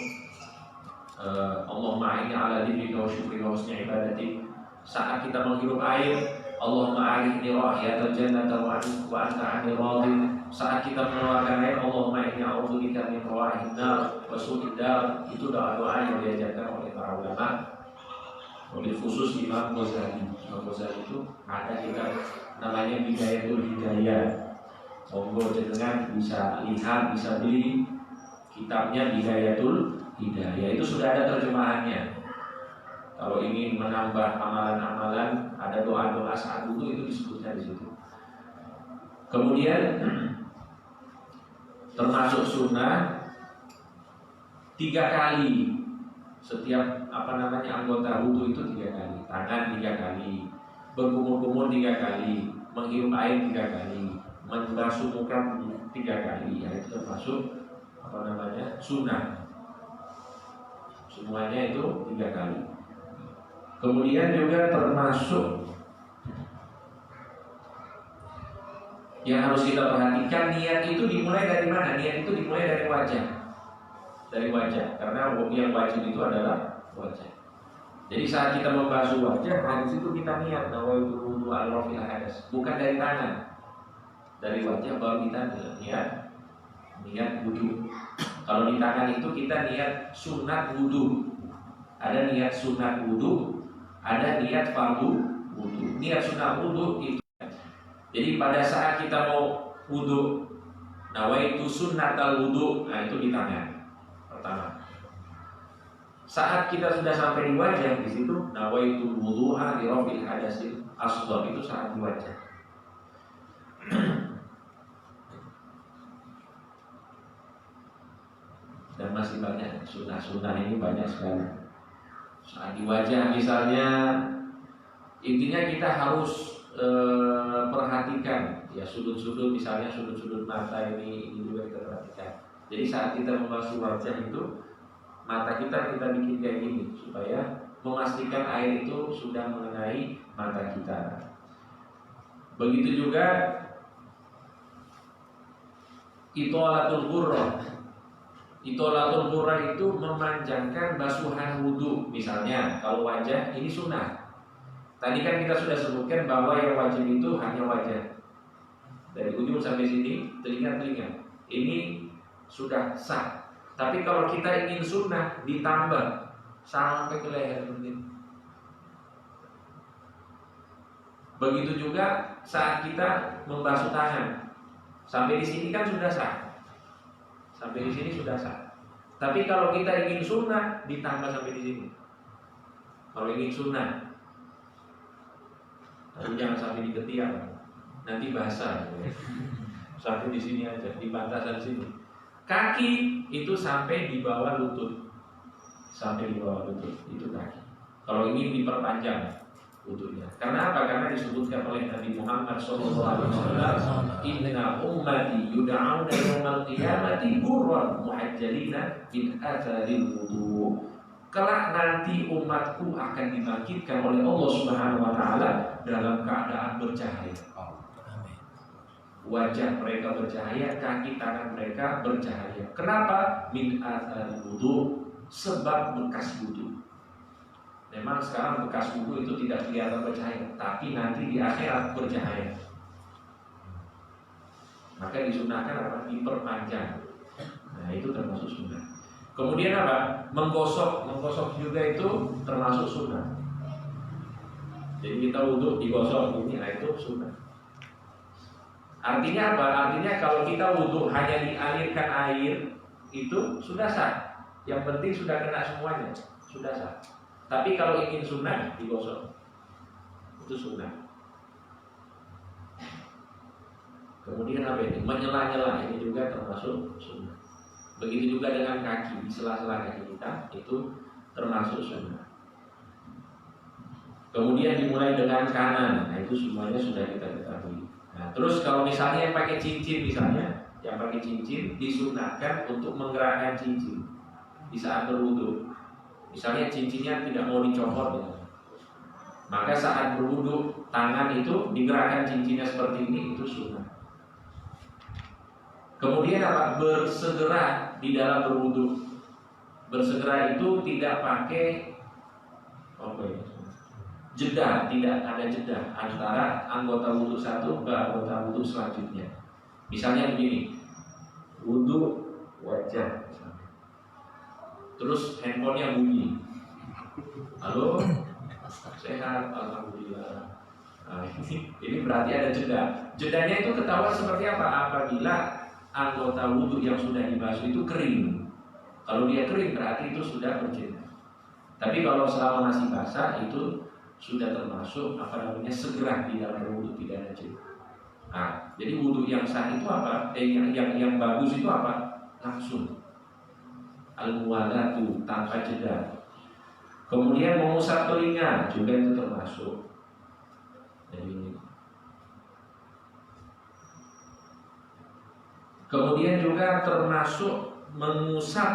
Allahumma a'inni ala dzikrika wa syukrika wa husni ibadatik. Saat kita menghirup air, Allahumma a'inni rahiyatal jannata wa anta 'anil radin. Saat kita mengeluarkan air, Allahumma inni a'udzubika min rawahin nar wa su'id dar. Itu doa-doa yang diajarkan oleh para ulama. Wabil khusus Imam Ghazali. Imam Ghazali itu ada kitab namanya Bidayatul Hidayah. Monggo jenengan bisa lihat, bisa beli kitabnya Bidayatul Hidayah. Itu sudah ada terjemahannya. Kalau ingin menambah amalan-amalan, ada doa-doa saat wudu itu disebutnya di situ. Kemudian termasuk sunnah 3 kali setiap anggota wudu itu 3 kali, tangan 3 kali, berkumur-kumur 3 kali, menghirup air 3 kali, membasuh muka 3 kali. Ya, itu termasuk sunnah. Semuanya itu 3 kali. Kemudian juga termasuk yang harus kita perhatikan, niat itu dimulai dari mana? Niat itu dimulai dari wajah. Dari wajah, karena yang wajib itu adalah wajah. Jadi saat kita membasuh wajah, di situ kita niat nawaitu wudu al-rafil hadas, bukan dari tangan. Dari wajah baru kita niat wudu. Kalau di tangan itu kita niat sunat wudu. Ada niat sunat wudu, ada niat fardu wudu. Niat sunat wudu itu. Jadi pada saat kita mau wudu, nawaitu sunnatal wudu, nah itu di tangan. Pertama. Saat kita sudah sampai di wajah, di situ nawaitu wudu'a li rafil hadasil asghar, itu saat di wajah. Dan masih banyak sunnah-sunnah ini banyak sekali. Saat di wajah misalnya, intinya kita harus perhatikan ya sudut-sudut, misalnya sudut-sudut mata ini juga kita perhatikan. Jadi saat kita membasuh wajah itu, mata kita bikin kayak gini supaya memastikan air itu sudah mengenai mata kita. Begitu juga itolatul ghurrah. Itolatul ghurrah itu memanjangkan basuhan wudu. Misalnya kalau wajah ini sunnah. Tadi kan kita sudah sebutkan bahwa yang wajib itu hanya wajah, dari ujung sampai sini, telinga-telinga. Ini sudah sah. Tapi kalau kita ingin sunnah, ditambah sampai ke leher seperti ini. Begitu juga saat kita membasuh tangan, sampai di sini kan sudah sah. Sampai di sini sudah sah. Tapi kalau kita ingin sunnah, ditambah sampai di sini. Kalau ingin sunnah, tapi jangan sampai di ketiak, nanti basah. Sampai di sini aja, di batasan sini. Kaki itu sampai di bawah lutut, sampai di bawah lutut itu kaki. Kalau ingin diperpanjang lututnya, karena apa? Karena disebutkan oleh Nabi Muhammad SAW, Inna ummati yud'auna yawmal qiyamati ghurran muhajjalina min atharil wudu. Kelak nanti umatku akan dibangkitkan oleh Allah Subhanahu wa taala dalam keadaan bercahaya. Wajah mereka bercahaya, kaki tangan mereka bercahaya. Kenapa? Min athar wudu, sebab bekas wudu. Memang sekarang bekas wudu itu tidak kelihatan bercahaya, tapi nanti di akhirat bercahaya. Maka disunahkan apa? Diperpanjang. Nah, itu termasuk sunnah. Kemudian apa? Menggosok juga itu termasuk sunnah. Jadi kita wudu digosok ini, nah itu sunnah. Artinya apa? Artinya kalau kita wudu hanya dialirkan air itu sudah sah. Yang penting sudah kena semuanya, sudah sah. Tapi kalau ingin sunnah digosok, itu sunnah. Kemudian apa ini? Menyela-nyela, ini juga termasuk sunnah. Begitu juga dengan kaki, di sela-sela kaki kita itu termasuk sunnah. Kemudian dimulai dengan kanan, nah itu semuanya sudah kita ketahui. Nah, terus kalau misalnya yang pakai cincin, misalnya yang pakai cincin disunahkan untuk menggerakkan cincin di saat berwudu. Misalnya cincinnya tidak mau dicopot, ya. Maka saat berwudu tangan itu digerakkan cincinnya seperti ini, itu sunnah. Kemudian apa? Bersegera di dalam berwudu. Bersegera itu tidak pakai jeda, tidak ada jeda antara anggota wudu satu ke anggota wudu selanjutnya. Misalnya begini, wudu wajah, terus handphonenya bunyi, halo, sehat, alhamdulillah. Nah, ini berarti ada jeda. Jedanya itu ketahuan seperti apa? Apabila anggota wudu yang sudah dibasuh itu kering. Kalau dia kering berarti itu sudah berjeda. Tapi kalau selama masih basah itu sudah termasuk segera di dalam wudhu, tidak najis. Nah, jadi wudhu yang sah itu apa? Yang bagus itu apa? Langsung al-muwalatu, tanpa jeda. Kemudian mengusap telinga juga itu termasuk. Jadi, kemudian juga termasuk mengusap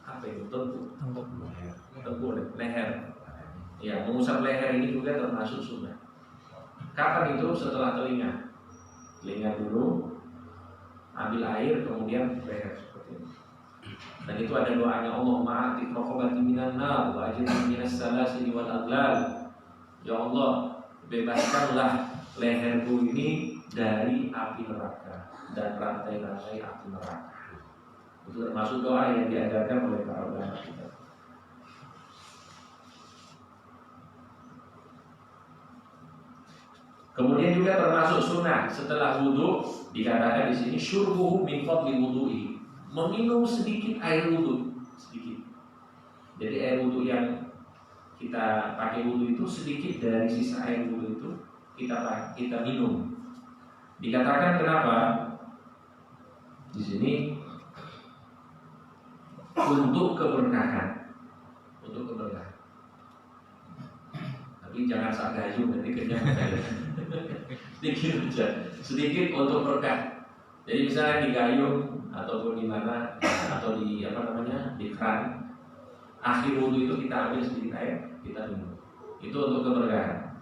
apa itu? Tengkuk, leher. Ya, mengusap leher ini juga termasuk sunnah. Kapan itu? Setelah telinga. Telinga dulu, ambil air, kemudian leher seperti ini. Dan itu ada doanya, Allahumma a'tik raqabati minan nar wa ajirni minas salasili wal aghlal. Ya Allah, bebaskanlah leherku ini dari api neraka dan rantai-rantai api neraka. Itu termasuk doa yang diajarkan oleh para ulama kita. Kemudian juga termasuk sunnah setelah wudhu, dikatakan di sini syurbuhu min fadli wudhu'i, meminum sedikit air wudhu, sedikit. Jadi air wudhu yang kita pakai wudhu itu sedikit dari sisa air wudhu itu kita minum. Dikatakan kenapa? Di sini untuk keberkahan, untuk keberkahan. Tapi jangan sak gayu, nanti kenyang. Sedikit aja, sedikit untuk berkah. Jadi misalnya di gayung ataupun di mana atau di di keran, akhir wudhu itu kita ambil sedikit air, kita minum. Itu untuk keberkahan.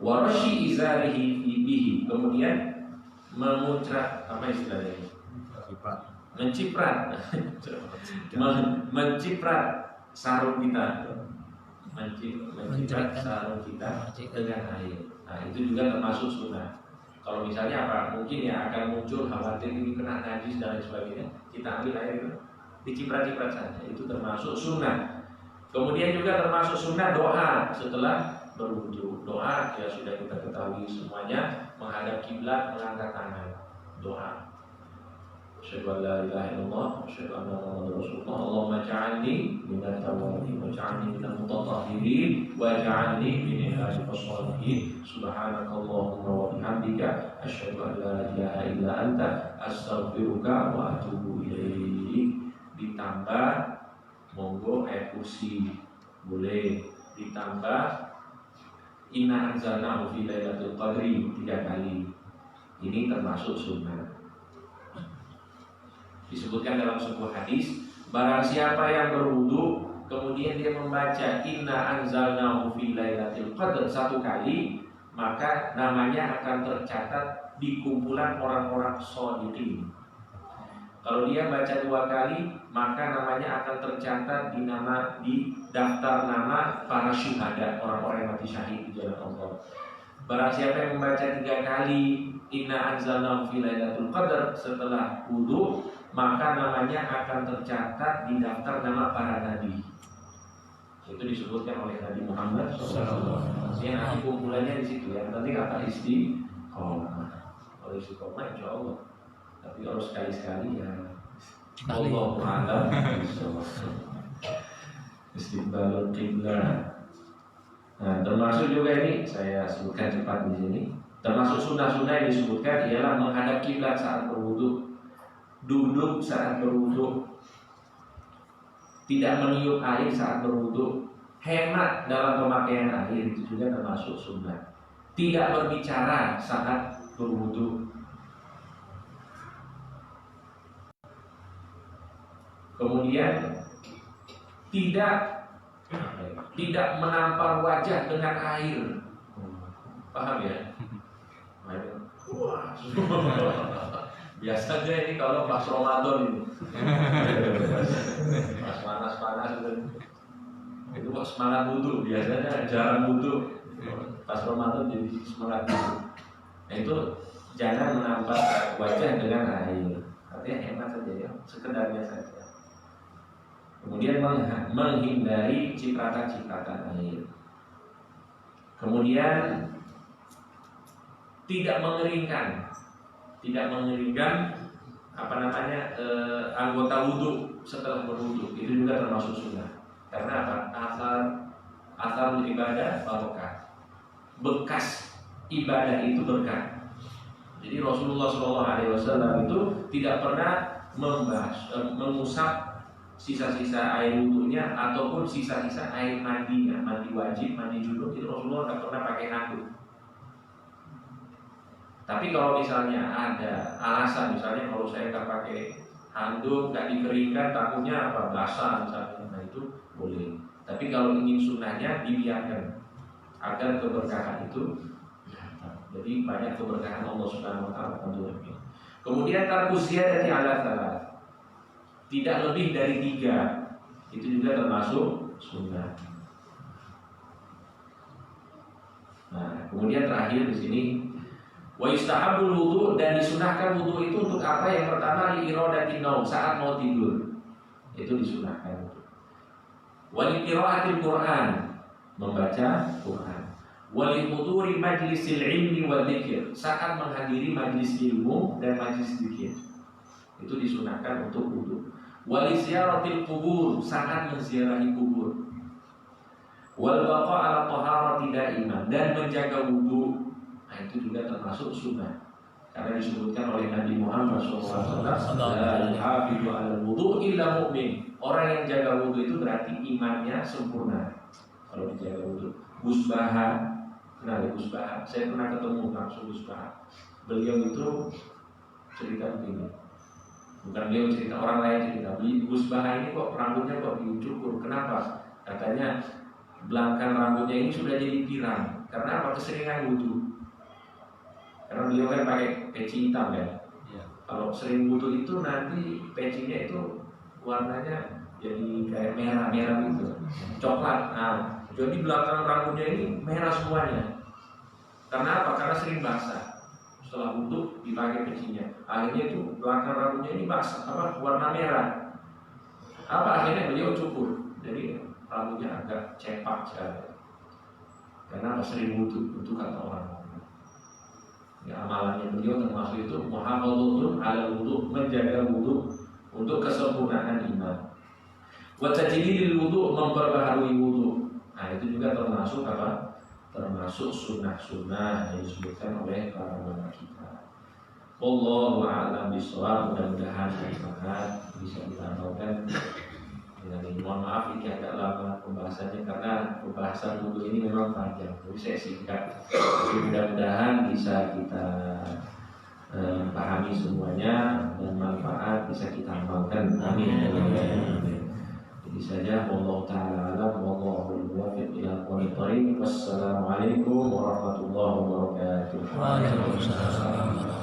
Warashi izarihi bihi, kemudian memuncrat, apa istilahnya ini? Menciprat, menciprat sarung kita, menciprat sarung kita dengan air. Nah, itu juga termasuk sunnah. Kalau misalnya apa, mungkin ya akan muncul khawatir ini kena najis dan lain sebagainya, kita ambil air itu, diciprat-ciprat saja. Itu termasuk sunnah. Kemudian juga termasuk sunnah doa setelah berwudu. Doa ya sudah kita ketahui semuanya, menghadap kiblat, mengangkat tangan, doa. Asyhadu an la ilaha illallah, asyhadu anna Muhammadar Rasulullah. Allahumma ja'alni minat tawabin, wa ja'alni minal mutatahhirin, wa ja'alni min ibadika shalihin. Subhanakallahumma wa bihamdika, asyhadu an la ilaha illa anta, astaghfiruka wa atubu ilaik. Ditambah monggo air kursi boleh, ditambah inna anzalnahu fi lailatul qadri 3 kali. Ini termasuk sunnah. Disebutkan dalam sebuah hadis, barang siapa yang berwudu kemudian dia membaca inna anzalnahu fi lailatul qadr 1 kali, maka namanya akan tercatat di kumpulan orang-orang sholihin. Kalau dia baca 2 kali, maka namanya akan tercatat di daftar nama para syuhada, orang-orang yang mati syahid di jalan Allah. Barang siapa yang membaca 3 kali inna anzalnahu fi lailatul qadr setelah wudu, maka namanya akan tercatat di daftar nama para nabi. Itu disebutkan oleh Nabi Muhammad SAW. Yang nanti kumpulannya di situ. Yang nanti kata istiqomah. Kalau istiqomah insya Allah. Tapi kalau sekali-sekali ya Allahu a'lam bishawab. Istiqbalul qiblah. Nah, termasuk juga ini saya sebutkan cepat di sini. Termasuk sunnah-sunnah yang disebutkan ialah menghadap kiblat saat berwudu, duduk saat berwudu, tidak meniup air saat berwudu, hemat dalam pemakaian air, itu juga termasuk sunnah. Tidak berbicara saat berwudu. Kemudian tidak menampar wajah dengan air. Paham ya? Wah, biasanya ini kalau pas Ramadan ini, pas panas-panas itu kok semangat wudu, biasanya jarang wudu. Pas Ramadan jadi semangat wudu. Nah itu jangan menampar wajah dengan air. Artinya hemat saja ya, sekedarnya saja. Kemudian menghindari cipratan-cipratan air. Kemudian tidak mengeringkan anggota wudhu setelah berwudhu, itu juga termasuk sunnah. Karena apa? Asal ibadah barokah. Bekas ibadah itu berkah. Jadi Rasulullah SAW itu tidak pernah mengusap sisa-sisa air wudhunya ataupun sisa-sisa air mandinya, mandi wajib, mandi junub, itu Rasulullah tidak pernah pakai handuk. Tapi kalau misalnya ada alasan, misalnya kalau saya nggak pakai handuk, nggak dikeringkan, takutnya apa basah misalnya, nah itu boleh. Tapi kalau ingin sunnahnya dibiarkan agar keberkahan itu datang. Jadi banyak keberkahan Allah Subhanahu Wa Taala tentunya. Kemudian tarkus ziyadati ala salat, tidak lebih dari 3, itu juga termasuk sunnah. Nah, kemudian terakhir di sini, wa yustahabul wudu, dan disunahkan wudu itu untuk apa? Yang pertama li iradatin naum, saat mau tidur. Itu disunahkan. Wa li qiraatil Quran, membaca Quran. Wa li huduri majlisil ilmi wal dzikir, saat menghadiri majlis ilmu dan majlis zikir. Itu disunahkan untuk wudu. Wa li ziyaratil qubur, saat menziarahi kubur. Wal baqa ala taharati daiman, dan menjaga wudu. Nah, itu juga termasuk sunnah. Karena disebutkan oleh Nabi Muhammad SAW, la yuhafidu ala wudu illa mu'min. Orang yang jaga wudu itu berarti imannya sempurna. Kalau dijaga wudu. Gus Baha, kenal ya Gus Baha? Saya pernah ketemu langsung Gus Baha. Beliau itu cerita begini. Bukan beliau cerita, orang lain cerita. Gus Baha ini kok rambutnya kok dicukur? Kenapa? Katanya belakang rambutnya ini sudah jadi pirang. Karena apa? Keseringan wudu. Karena beliau kan pakai peci hitam ya. Kalau sering wudu itu nanti pecinya itu warnanya jadi kayak merah-merah gitu, coklat. Nah, jadi belakang rambutnya ini merah semuanya. Karena apa? Karena sering basah. Setelah wudu dipakai pecinya, akhirnya itu belakang rambutnya ini basah, warna merah. Akhirnya beliau cukur. Jadi rambutnya agak cepak sekali. Karena sering wudu, itu kata orang. Ya, amalannya beliau termasuk itu muhafadzatun 'ala wudu, menjaga wudu untuk kesempurnaan iman. Wa tajdidil wudu, memperbaharui wudu. Nah, itu juga termasuk apa? Termasuk sunnah-sunnah yang disebutkan oleh para ulama kita. Wallahu a'lam bishawab. Mudah-mudahan manfaat bisa diamalkan. Mohon maaf ini agak lama pembahasannya karena pembahasan wudu ini memang panjang, jadi saya singkat. Jadi mudah-mudahan bisa kita pahami semuanya dan manfaat bisa kita amalkan. Amin. Jadi saja, wallahu ta'ala alam, wallahu muwaffiq ila aqwamit thoriq. Wassalamualaikum warahmatullahi wabarakatuh. Waalaikumsalam.